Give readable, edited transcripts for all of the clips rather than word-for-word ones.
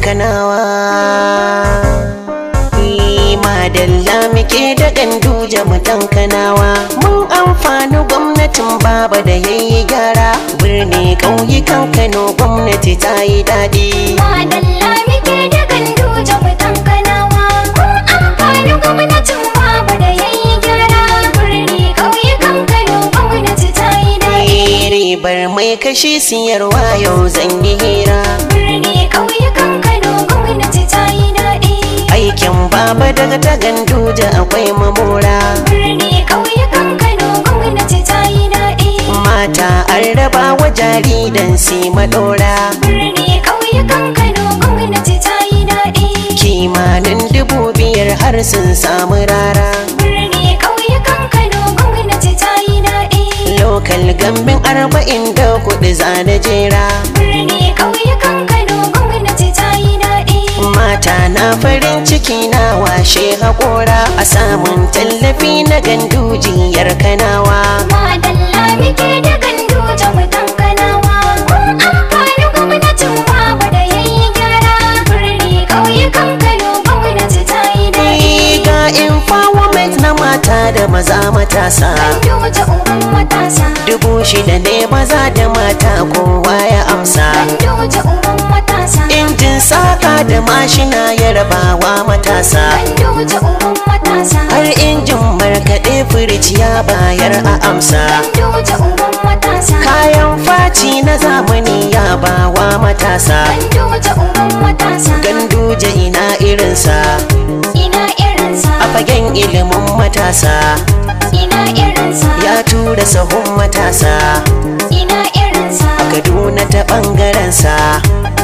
kanawa. Madalla muke da Ganduje mutan kanawa. Mun amfani gwamnatin baba da yayi gyara. Birni ƙauyukan Kano gwamnati ta yi daɗi. Madalla muke da Ganduje mutan kanawa. Mun amfani gwamnatin baba da yayi gyara. Birni ƙauyukan Kano gwamnati ta yi daɗi. Ribar mai kashi siyarwa yau zan yi hira. Birni ƙauyukan Kano gwamnati ta yi daɗi. Aikin baba daga ta Ganduje akwai mamora. Birni ƙauyukan Kano gwamnati ta yi daɗi. Mata an raba wa jaridan si madora. Birni ƙauyukan Kano gwamnati ta yi daɗi. Kimanin 5,000 har sun samu rara. Birni ƙauyukan Kano gwamnati ta yi daɗi. Lokal gambin 44 zane jera. Birni ƙauyukan Kano gwamnati ta yi daɗi. Mata na farin ciki na washe haƙora a samun tallafi na Gandujiyar kanawa. Madalla muke da Ganduje mutan kanawa. Mun amfani gwamnatin baba da yayi gyara. Birni ƙauyukan Kano gwamnati ta yi daɗi. Ga empowerment na mata da maza matasa. Ganduje uban matasa. 6,000 ne maza da mata kowa ya amsa. Ganduje uban matasa. Injin saka da mashina ya rabawa matasa. Ganduje uban matasa. Har injin markaɗe firiji ya bayar a amsa. Ganduje uban matasa. Kayan faci na zamani ya bawa matasa. Ganduje uban matasa. Ganduje ina irinsa Ina irinsa. a fagen ilimin matasa. Ina irinsa. Ya tura sahun matasa Ina irinsa. a Kaduna ta ɓangarensa.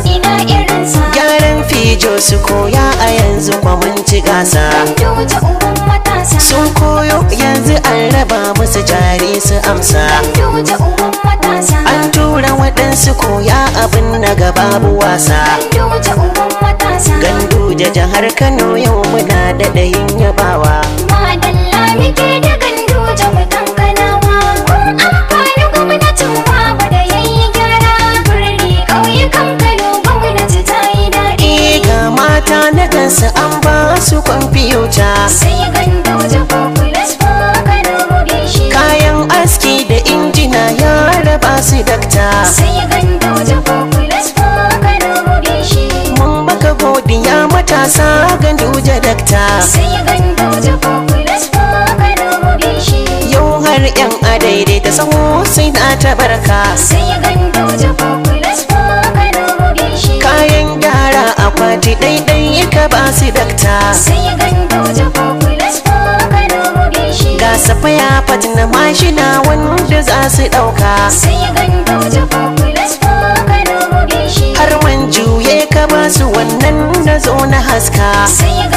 Ina irinsa. Gyaran fijo su koya a yanzu kwa mun ci gasa. Ganduje uban matasa. Sun koyo yanzu an raba musu jari su amsa. Ganduje uban matasa. An tura waɗansu koya abin na gaba babu wasa. Ganduje uban matasa. Ganduje jihar Kano yau muna da ɗayin yabawa. Madalla muke da Ganduje mutan kanawa. Mun amfani gwamnatin baba da yayi gyara. Birni ƙauyukan Kano gwamnati ta yi daɗi. Ga mata na gansu an ba su kwamfiyuta. Sai Ganduje Populous Kano Mubishi. Kayan aski da injina ya raba su dakta. Sai Ganduje Populous Kano Mubishi. Mun baka godiya matasa Ganduje dakta. Sai Ganduje Populous Kano Mubishi. Yau har 'yan adaidaita saho sai na ta barka. Sai Ganduje Populous Kano Mubishi. Kayan gyara akwati ɗaiɗai ka ba su dakta. Sai Ganduje Populous Kano Mubishi. Ga safaya fat na mashina wanda za su ɗauka. Sai Ganduje Populous Kano Mubishi. Har man juye ka ba su wannan na zo na haska. Sai